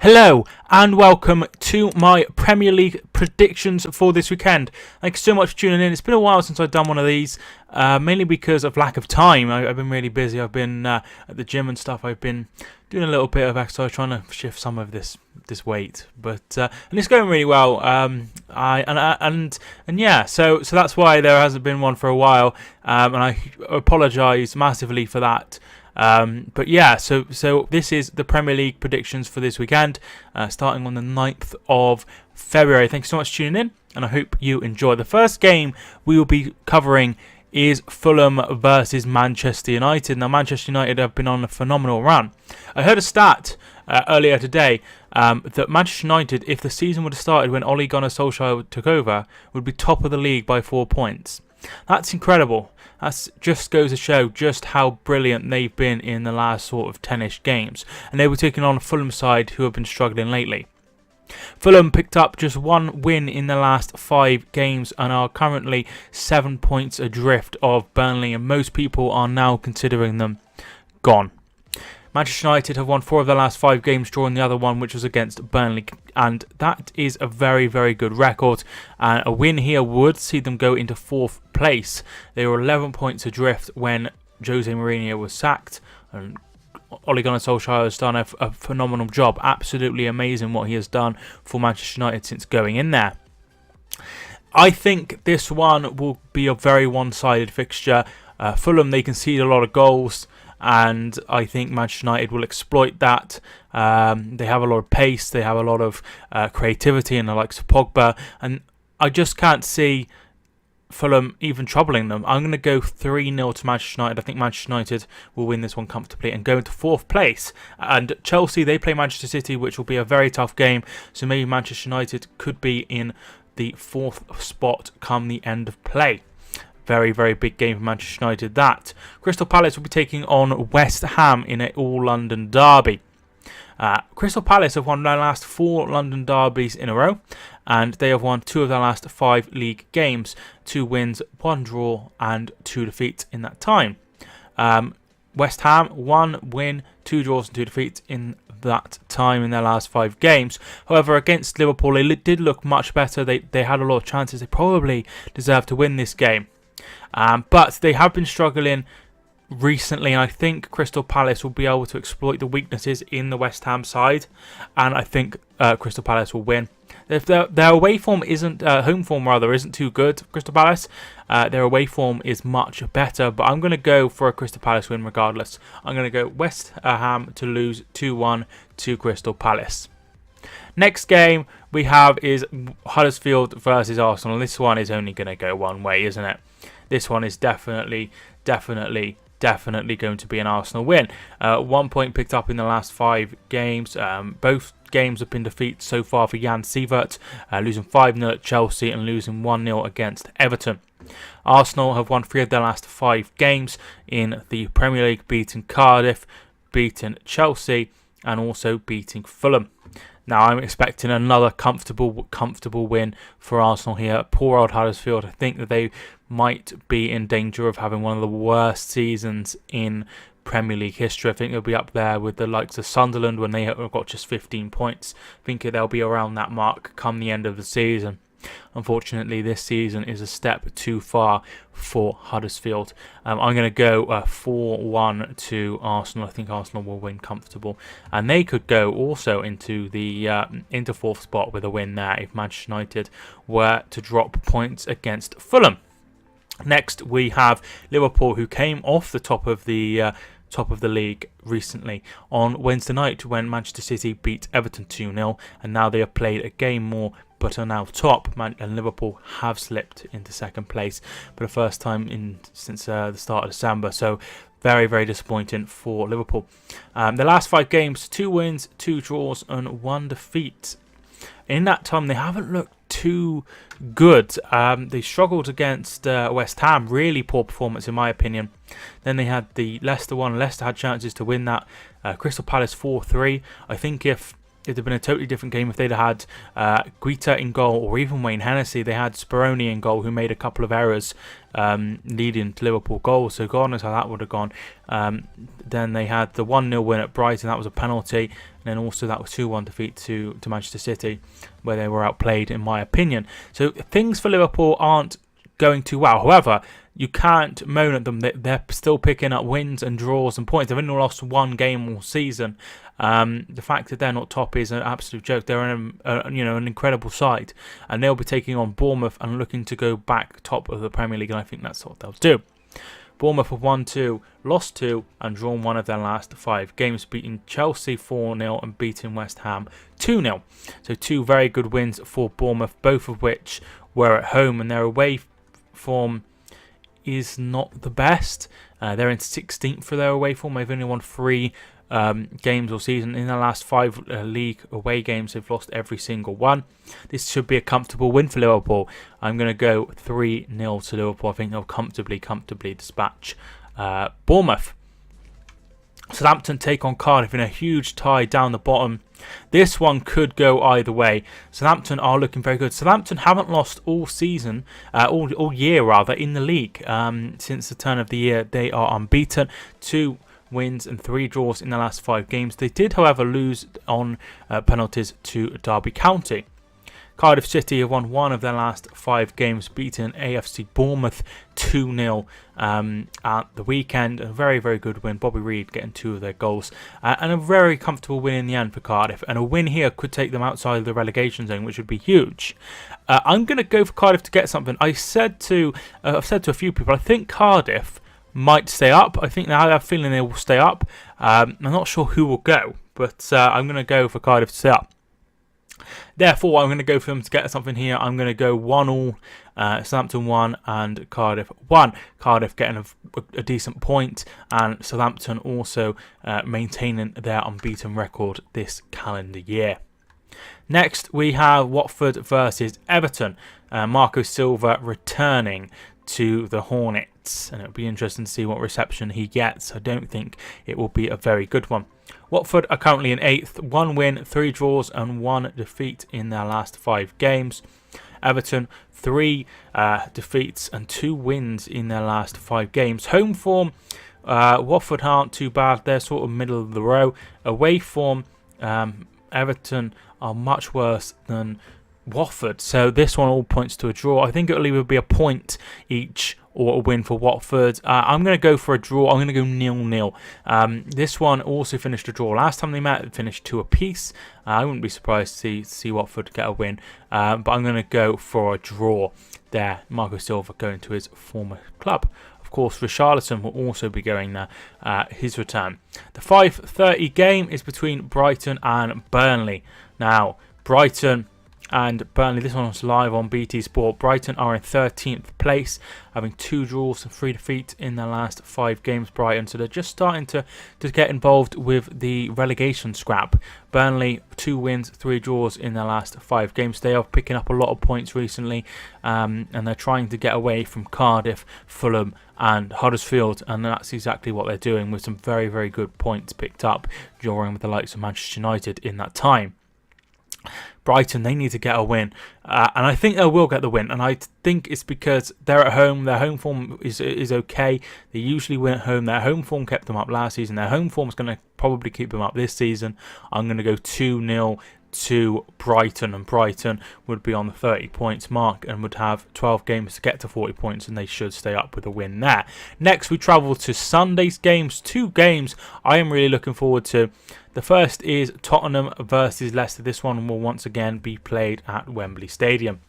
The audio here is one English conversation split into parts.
Hello and welcome to my Premier League predictions for this weekend. Thanks so much for tuning in. It's been a while since I've done one of these, mainly because of lack of time. I've been really busy. I've been at the gym and stuff. I've been doing a little bit of exercise, trying to shift some of this weight, but and it's going really well. So that's why there hasn't been one for a while, and I apologise massively for that. So this is the Premier League predictions for this weekend, starting on the 9th of February. Thanks so much for tuning in, and I hope you enjoy. The first game we will be covering is Fulham versus Manchester United. Now, Manchester United have been on a phenomenal run. I heard a stat earlier today that Manchester United, if the season would have started when Ole Gunnar Solskjaer took over, would be top of the league by 4 points. That's incredible. That just goes to show just how brilliant they've been in the last sort of 10-ish games. And they were taking on a Fulham side who have been struggling lately. Fulham picked up just one win in the last 5 games and are currently 7 points adrift of Burnley, and most people are now considering them gone. Manchester United have won 4 of their last 5 games, drawing the other one, which was against Burnley, and that is a very, very good record. A win here would see them go into 4th place. They were 11 points adrift when Jose Mourinho was sacked, and Ole Gunnar Solskjaer has done a phenomenal job. Absolutely amazing what he has done for Manchester United since going in there. I think this one will be a very one-sided fixture. Fulham, they concede a lot of goals, and I think Manchester United will exploit that. They have a lot of pace, they have a lot of creativity in the likes of Pogba, and I just can't see Fulham even troubling them. I'm going to go 3-0 to Manchester United. I think Manchester United will win this one comfortably and go into 4th place. And Chelsea, they play Manchester City, which will be a very tough game, so maybe Manchester United could be in the 4th spot come the end of play. Very, very big game for Manchester United, that. Crystal Palace will be taking on West Ham in an all-London derby. Crystal Palace have won their last 4 London derbies in a row, and they have won 2 of their last 5 league games. 2 wins, 1 draw, and 2 defeats in that time. West Ham, 1 win, 2 draws, and 2 defeats in that time in their last 5 games. However, against Liverpool, they did look much better. They had a lot of chances. They probably deserved to win this game. But they have been struggling recently, and I think Crystal Palace will be able to exploit the weaknesses in the West Ham side, and I think Crystal Palace will win. If their away form home form isn't too good, Crystal Palace, their away form is much better, but I'm going to go for a Crystal Palace win regardless. I'm going to go West Ham to lose 2-1 to Crystal Palace. Next game we have is Huddersfield versus Arsenal. This one is only going to go one way, isn't it? This one is definitely going to be an Arsenal win. 1 point picked up in the last 5 games. Both games have been defeats so far for Jan Sievert, losing 5-0 at Chelsea and losing 1-0 against Everton. Arsenal have won 3 of their last 5 games in the Premier League, beating Cardiff, beating Chelsea, and also beating Fulham. Now, I'm expecting another comfortable win for Arsenal here. Poor old Huddersfield. I think that they might be in danger of having one of the worst seasons in Premier League history. I think they'll be up there with the likes of Sunderland when they have got just 15 points. I think they'll be around that mark come the end of the season. Unfortunately, this season is a step too far for Huddersfield. I'm going to go 4-1 to Arsenal. I think Arsenal will win comfortable, and they could go also into the into 4th spot with a win there if Manchester United were to drop points against Fulham. Next, we have Liverpool, who came off the top of the league recently on Wednesday night when Manchester City beat Everton 2-0, and now they have played a game more but are now top, and Liverpool have slipped into 2nd place for the first time since the start of December. So very, very disappointing for Liverpool. The last 5 games, 2 wins, 2 draws, and 1 defeat. In that time, they haven't looked too good. They struggled against West Ham. Really poor performance, in my opinion. Then they had the Leicester one. Leicester had chances to win that. Crystal Palace 4-3. I think if it'd have been a totally different game if they'd had Guita in goal or even Wayne Hennessy. They had Speroni in goal, who made a couple of errors leading to Liverpool goals. So God knows how that would have gone. Then they had the 1-0 win at Brighton. That was a penalty. And then also that was 2-1 defeat to Manchester City, where they were outplayed, in my opinion. So things for Liverpool aren't going too well. However, you can't moan at them. They're still picking up wins and draws and points. They've only lost one game all season. The fact that they're not top is an absolute joke. They're an incredible side, and they'll be taking on Bournemouth and looking to go back top of the Premier League, and I think that's what they'll do. Bournemouth have won 2, lost 2, and drawn 1 of their last 5 games, beating Chelsea 4-0 and beating West Ham 2-0. So 2 very good wins for Bournemouth, both of which were at home, and their away form is not the best. They're in 16th for their away form. They've only won 3 games all season. In their last 5 league away games, they've lost every single one. This should be a comfortable win for Liverpool. I'm going to go 3-0 to Liverpool. I think they'll comfortably dispatch Bournemouth. Southampton take on Cardiff in a huge tie down the bottom. This one could go either way. Southampton are looking very good. Southampton haven't lost all season, all year rather, in the league. Since the turn of the year, they are unbeaten. 2 wins and 3 draws in the last 5 games. They did, however, lose on penalties to Derby County. Cardiff City have won 1 of their last 5 games, beating AFC Bournemouth 2-0 at the weekend. A very, very good win. Bobby Reid getting 2 of their goals. And a very comfortable win in the end for Cardiff. And a win here could take them outside of the relegation zone, which would be huge. I'm going to go for Cardiff to get something. I've said to a few people, I think Cardiff might stay up. I think I have a feeling they will stay up. I'm not sure who will go, but I'm going to go for Cardiff to stay up. Therefore, I'm going to go for them to get something here. I'm going to go 1-1, Southampton 1 and Cardiff 1. Cardiff getting a decent point, and Southampton also maintaining their unbeaten record this calendar year. Next, we have Watford versus Everton. Marco Silva returning to the Hornets, and it'll be interesting to see what reception he gets. I don't think it will be a very good one. Watford are currently in 8th, 1 win, 3 draws and 1 defeat in their last 5 games. Everton, 3 defeats and 2 wins in their last 5 games. Home form, Watford aren't too bad. They're sort of middle of the row. Away form, Everton are much worse than Watford. So this one all points to a draw. I think it'll either be a point each or a win for Watford. I'm going to go for a draw. I'm going to go 0-0. This one also finished a draw. Last time they met, it finished 2 apiece. I wouldn't be surprised to see Watford get a win. But I'm going to go for a draw there. Marco Silva going to his former club. Of course, Richarlison will also be going there, his return. The 5:30 game is between Brighton and Burnley. Now, Brighton and Burnley, this one was live on BT Sport. Brighton are in 13th place, having 2 draws and 3 defeats in their last 5 games. Brighton, so they're just starting to get involved with the relegation scrap. Burnley, 2 wins, 3 draws in their last 5 games. They are picking up a lot of points recently, and they're trying to get away from Cardiff, Fulham and Huddersfield, and that's exactly what they're doing, with some very, very good points picked up during with the likes of Manchester United in that time. Brighton, they need to get a win, and I think they will get the win, and I think it's because they're at home. Their home form is okay. They usually win at home. Their home form kept them up last season. Their home form is going to probably keep them up this season. I'm going to go 2-0 to Brighton, and Brighton would be on the 30 points mark and would have 12 games to get to 40 points, and they should stay up with a win there. Next, we travel to Sunday's games. 2 games I am really looking forward to. The first is Tottenham versus Leicester. This one will once again be played at Wembley Stadium.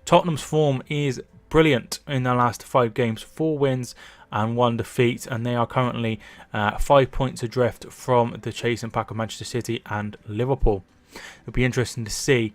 Tottenham's form is brilliant in their last 5 games, 4 wins and 1 defeat, and they are currently 5 points adrift from the chasing pack of Manchester City and Liverpool. It'll be interesting to see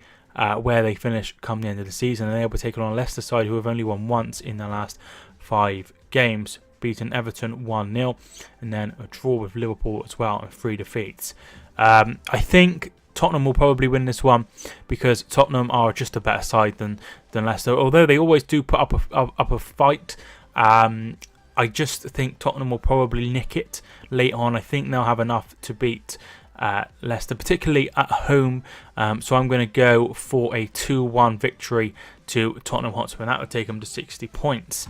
where they finish come the end of the season, and they'll be taking on a Leicester side who have only won once in their last 5 games, beating Everton 1-0, and then a draw with Liverpool as well, and 3 defeats. I think Tottenham will probably win this one because Tottenham are just a better side than Leicester, although they always do put up a fight. I just think Tottenham will probably nick it late on. I think they'll have enough to beat Leicester, particularly at home. So I'm going to go for a 2-1 victory to Tottenham Hotspur, and that would take them to 60 points,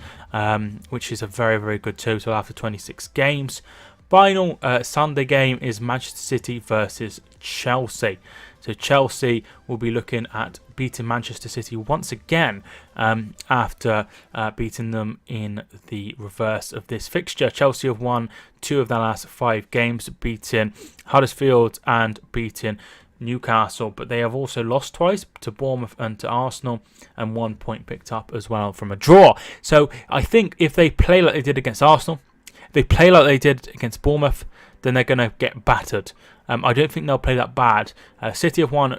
which is a very, very good total after 26 games. Final Sunday game is Manchester City versus Chelsea. So Chelsea will be looking at beating Manchester City once again after beating them in the reverse of this fixture. Chelsea have won 2 of their last 5 games, beating Huddersfield and beating Newcastle, but they have also lost twice to Bournemouth and to Arsenal, and 1 point picked up as well from a draw. So I think if they play like they did against Arsenal, if they play like they did against Bournemouth, then they're going to get battered. I don't think they'll play that bad. City have won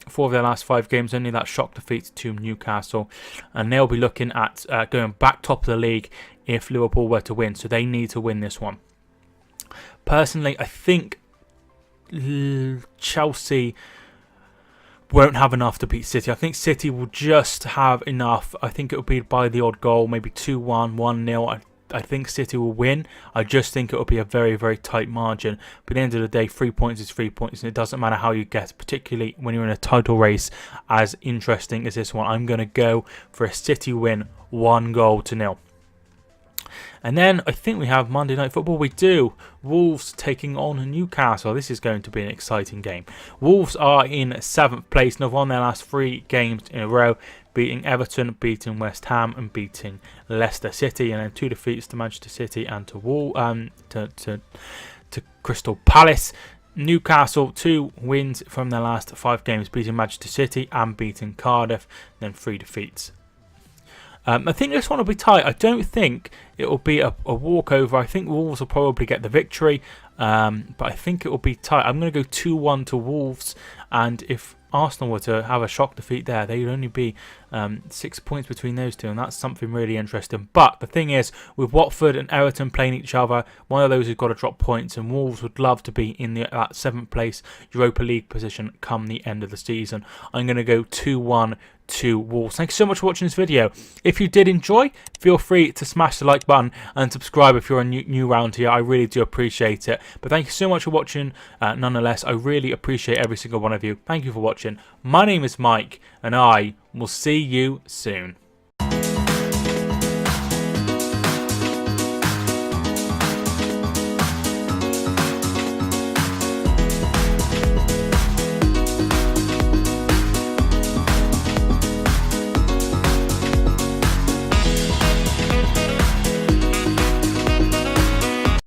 4 of their last 5 games, only that shock defeat to Newcastle, and they'll be looking at going back top of the league if Liverpool were to win, so they need to win this one. Personally, I think Chelsea won't have enough to beat City. I think City will just have enough. I think it will be by the odd goal, maybe 2-1, 1-0. I think City will win. I just think it will be a very, very tight margin. But at the end of the day, 3 points is 3 points, and it doesn't matter how you get, particularly when you're in a title race as interesting as this one. I'm going to go for a City win, 1-0. And then I think we have Monday Night Football. We do. Wolves taking on Newcastle. This is going to be an exciting game. Wolves are in 7th place and have won their last 3 games in a row, beating Everton, beating West Ham, and beating Leicester City. And then 2 defeats to Manchester City and to Crystal Palace. Newcastle, 2 wins from their last 5 games, beating Manchester City and beating Cardiff. Then 3 defeats. I think this one will be tight. I don't think it will be a walkover. I think Wolves will probably get the victory, but I think it will be tight. I'm going to go 2-1 to Wolves, and if Arsenal were to have a shock defeat there, they would only be 6 points between those two, and that's something really interesting. But the thing is, with Watford and Everton playing each other, one of those has got to drop points, and Wolves would love to be in that 7th place Europa League position come the end of the season. I'm going to go 2-1 to Wolves. Thank you so much for watching this video. If you did enjoy, feel free to smash the like button and subscribe if you're a new round here. I really do appreciate it. But thank you so much for watching nonetheless. I really appreciate every single one of you. Thank you for watching. My name is Mike, and I will see you soon.